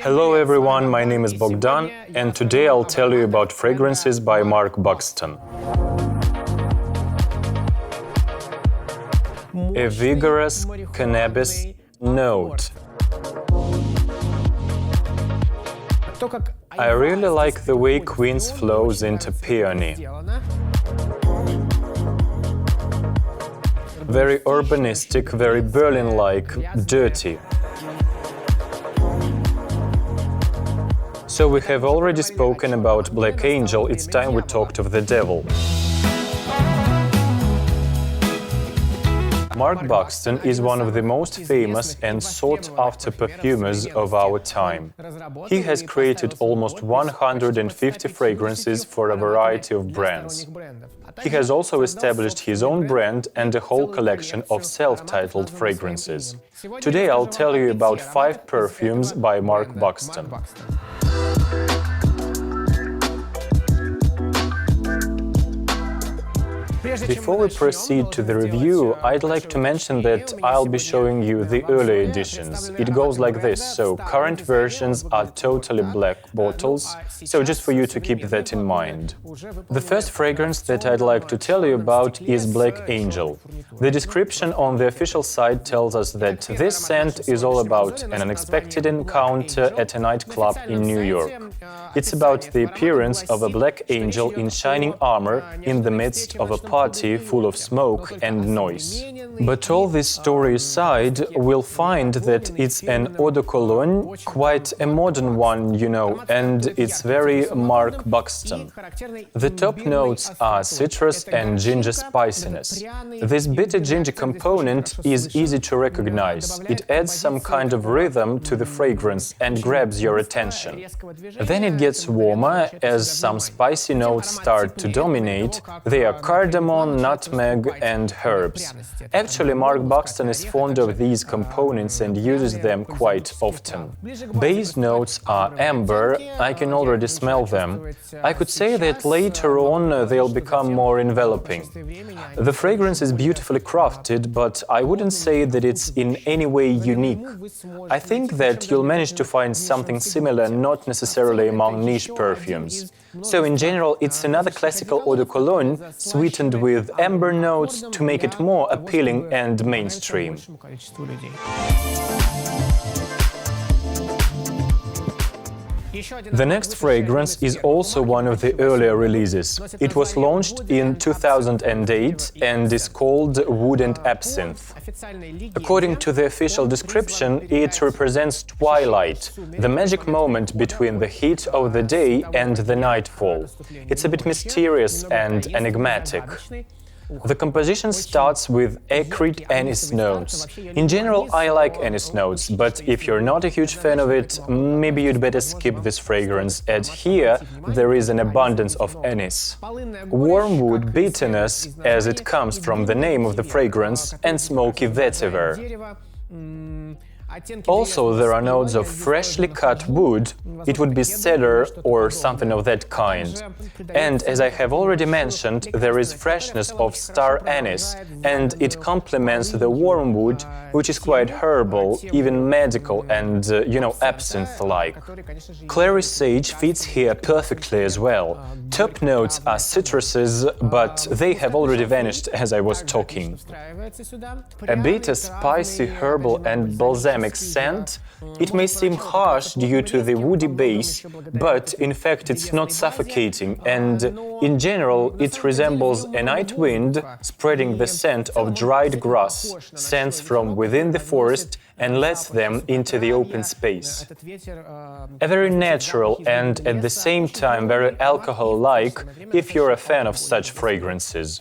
Hello everyone, my name is Bogdan, and today I'll tell you about fragrances by Mark Buxton. A vigorous cannabis note. I really like the way Queens flows into peony. Very urbanistic, very Berlin-like, dirty. So we have already spoken about Black Angel, it's time we talked of the devil. Mark Buxton is one of the most famous and sought-after perfumers of our time. He has created almost 150 fragrances for a variety of brands. He has also established his own brand and a whole collection of self-titled fragrances. Today I'll tell you about 5 perfumes by Mark Buxton. Before we proceed to the review, I'd like to mention that I'll be showing you the early editions. It goes like this, so current versions are totally black bottles, so just for you to keep that in mind. The first fragrance that I'd like to tell you about is Black Angel. The description on the official site tells us that this scent is all about an unexpected encounter at a nightclub in New York. It's about the appearance of a black angel in shining armor in the midst of a party full of smoke and noise. But all this story aside, we'll find that it's an eau de cologne, quite a modern one, you know, and it's very Mark Buxton. The top notes are citrus and ginger spiciness. This bitter ginger component is easy to recognize. It adds some kind of rhythm to the fragrance and grabs your attention. Then it gets warmer as some spicy notes start to dominate. They are cardamom, nutmeg and herbs. Actually, Mark Buxton is fond of these components and uses them quite often. Base notes are amber. I can already smell them. I could say that later on they'll become more enveloping. The fragrance is beautifully crafted, but I wouldn't say that it's in any way unique. I think that you'll manage to find something similar, not necessarily among niche perfumes. So in general, it's another classical eau de cologne, sweetened with amber notes to make it more appealing and mainstream. The next fragrance is also one of the earlier releases. It was launched in 2008 and is called Wood and Absinthe. According to the official description, it represents twilight, the magic moment between the heat of the day and the nightfall. It's a bit mysterious and enigmatic. The composition starts with acrid anise notes. In general, I like anise notes, but if you're not a huge fan of it, maybe you'd better skip this fragrance, as here there is an abundance of anise. Wormwood bitterness, as it comes from the name of the fragrance, and smoky vetiver. Also, there are notes of freshly cut wood, it would be cedar or something of that kind. And as I have already mentioned, there is freshness of star anise, and it complements the wormwood, which is quite herbal, even medical and, absinthe-like. Clary sage fits here perfectly as well. Top notes are citruses, but they have already vanished as I was talking. A bitter, spicy, herbal and balsamic scent. It may seem harsh due to the woody base, but in fact it's not suffocating, and in general it resembles a night wind spreading the scent of dried grass, scents from within the forest, and lets them into the open space. A very natural and at the same time very alcohol-like, if you're a fan of such fragrances.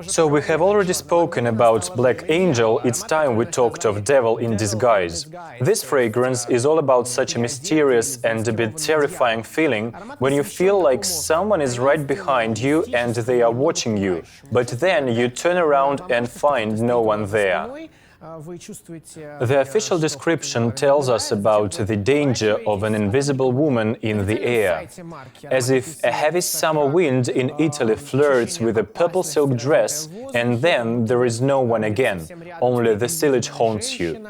So we have already spoken about Black Angel, it's time we talked of Devil in Disguise. This fragrance is all about such a mysterious and a bit terrifying feeling when you feel like someone is right behind you and they are watching you, but then you turn around and find no one there. The official description tells us about the danger of an invisible woman in the air, as if a heavy summer wind in Italy flirts with a purple silk dress, and then there is no one again, only the sillage haunts you.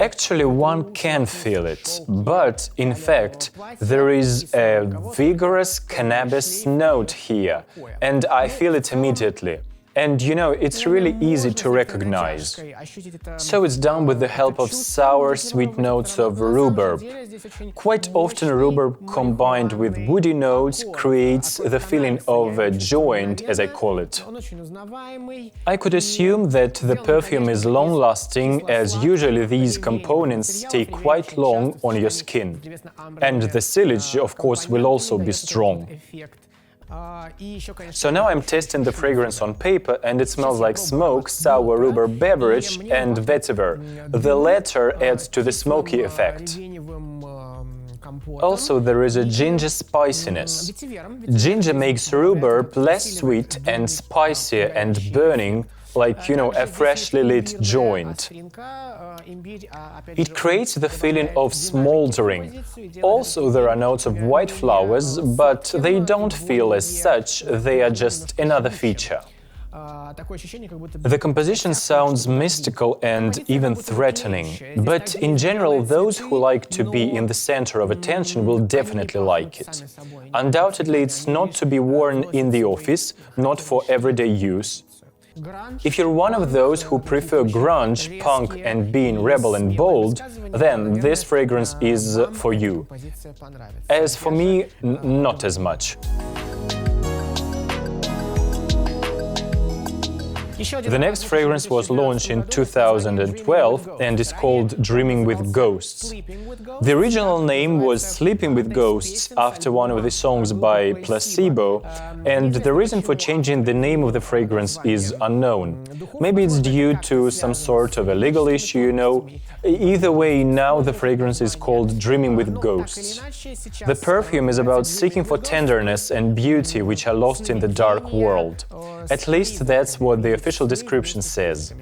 Actually, one can feel it, but in fact, there is a vigorous cannabis note here, and I feel it immediately. And you know, it's really easy to recognize. So it's done with the help of sour, sweet notes of rhubarb. Quite often rhubarb combined with woody notes creates the feeling of a joint, as I call it. I could assume that the perfume is long-lasting, as usually these components stay quite long on your skin. And the sillage, of course, will also be strong. So now I'm testing the fragrance on paper, and it smells like smoke, sour rhubarb beverage and vetiver. The latter adds to the smoky effect. Also, there is a ginger spiciness. Ginger makes rhubarb less sweet and spicier and burning, like, you know, a freshly lit joint. It creates the feeling of smoldering. Also, there are notes of white flowers, but they don't feel as such, they are just another feature. The composition sounds mystical and even threatening, but in general, those who like to be in the center of attention will definitely like it. Undoubtedly, it's not to be worn in the office, not for everyday use. If you're one of those who prefer grunge, punk and being rebel and bold, then this fragrance is for you. As for me, not as much. The next fragrance was launched in 2012 and is called Dreaming with Ghosts. The original name was Sleeping with Ghosts after one of the songs by Placebo, and the reason for changing the name of the fragrance is unknown. Maybe it's due to some sort of a legal issue, you know. Either way, now the fragrance is called Dreaming with Ghosts. The perfume is about seeking for tenderness and beauty which are lost in the dark world. At least that's what the official description says.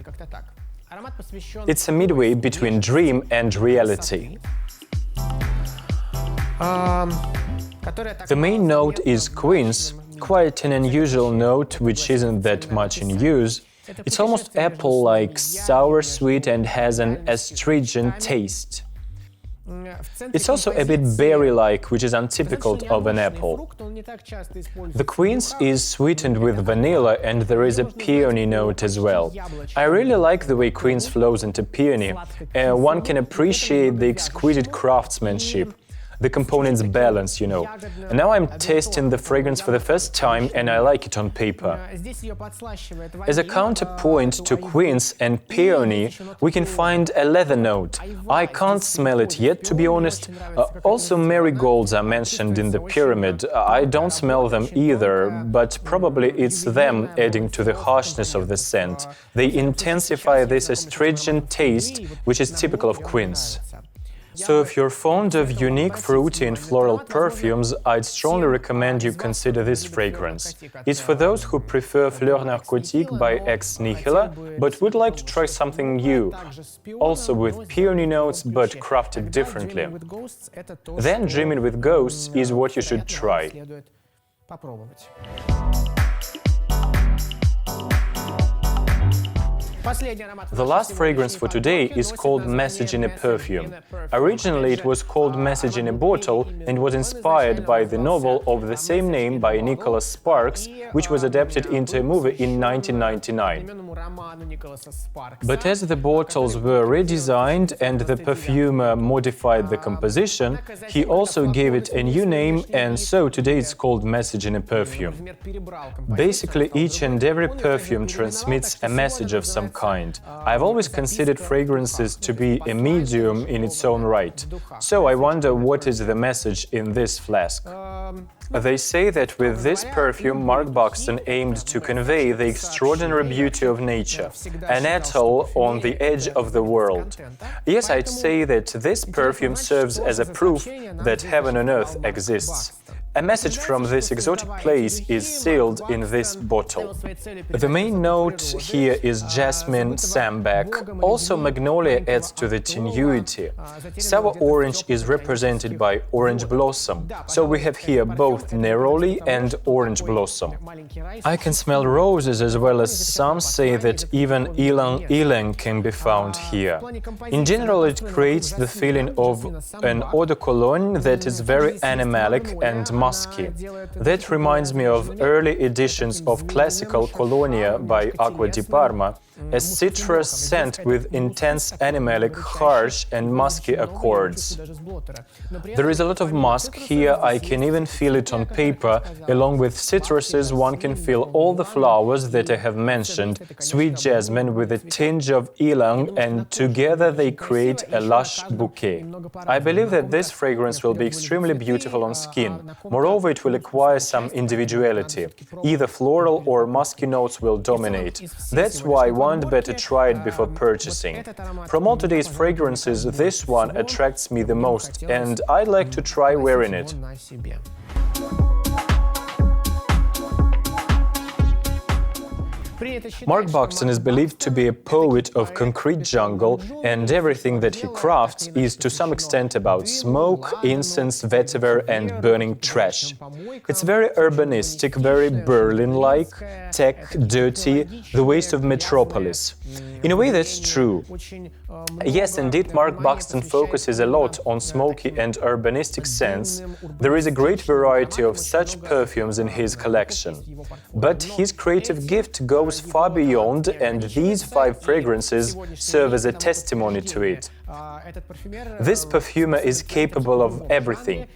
It's a midway between dream and reality. The main note is quince, quite an unusual note which isn't that much in use. It's almost apple-like, sour-sweet and has an astringent taste. It's also a bit berry-like, which is untypical of an apple. The quince is sweetened with vanilla and there is a peony note as well. I really like the way quince flows into peony. One can appreciate the exquisite craftsmanship. The components balance, you know. And now I'm tasting the fragrance for the first time and I like it on paper. As a counterpoint to quince and peony, we can find a leather note. I can't smell it yet, to be honest. Also, marigolds are mentioned in the pyramid. I don't smell them either, but probably it's them adding to the harshness of the scent. They intensify this astringent taste, which is typical of quince. So if you're fond of unique fruity and floral perfumes, I'd strongly recommend you consider this fragrance. It's for those who prefer Fleur Narcotique by Ex Nihilo, but would like to try something new, also with peony notes but crafted differently. Then Dreaming with Ghosts is what you should try. The last fragrance for today is called Message in a Perfume. Originally it was called Message in a Bottle and was inspired by the novel of the same name by Nicholas Sparks, which was adapted into a movie in 1999. But as the bottles were redesigned and the perfumer modified the composition, he also gave it a new name, and so today it's called Message in a Perfume. Basically, each and every perfume transmits a message of some kind. I've always considered fragrances to be a medium in its own right. So I wonder what is the message in this flask. They say that with this perfume Mark Buxton aimed to convey the extraordinary beauty of nature, an atoll on the edge of the world. Yes, I'd say that this perfume serves as a proof that heaven on earth exists. A message from this exotic place is sealed in this bottle. The main note here is jasmine, sambac. Also, magnolia adds to the tenuity. Sour orange is represented by orange blossom, so we have here both neroli and orange blossom. I can smell roses as well as some say that even ylang can be found here. In general, it creates the feeling of an eau de cologne that is very animalic and musky. That reminds me of early editions of classical Colonia by Acqua di Parma, a citrus scent with intense animalic, harsh and musky accords. There is a lot of musk here, I can even feel it on paper. Along with citruses, one can feel all the flowers that I have mentioned, sweet jasmine with a tinge of ylang, and together they create a lush bouquet. I believe that this fragrance will be extremely beautiful on skin. Moreover, it will acquire some individuality. Either floral or musky notes will dominate. That's why one better try it before purchasing. From all today's fragrances, this one attracts me the most, and I'd like to try wearing it. Mark Buxton is believed to be a poet of concrete jungle, and everything that he crafts is to some extent about smoke, incense, vetiver and burning trash. It's very urbanistic, very Berlin-like, tech, dirty, the waste of metropolis. In a way, that's true. Yes, indeed, Mark Buxton focuses a lot on smoky and urbanistic scents. There is a great variety of such perfumes in his collection. But his creative gift goes far beyond, and these 5 fragrances serve as a testimony to it. This perfumer is capable of everything.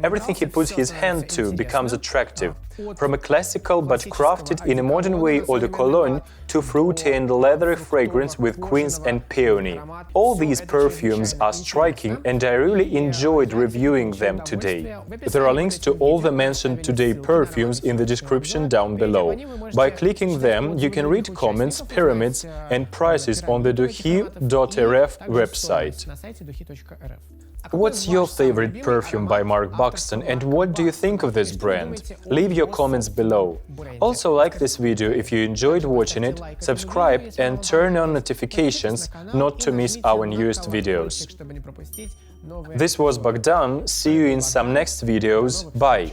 Everything he puts his hand to becomes attractive, from a classical but crafted in a modern way eau de cologne to fruity and leathery fragrance with quince and peony. All these perfumes are striking, and I really enjoyed reviewing them today. There are links to all the mentioned today perfumes in the description down below. By clicking them, you can read comments, pyramids and prices on the duhi.rf website. What's your favorite perfume by Mark Buxton, and what do you think of this brand? Leave your comments below. Also, like this video if you enjoyed watching it, subscribe and turn on notifications not to miss our newest videos. This was Bogdan, see you in some next videos, bye!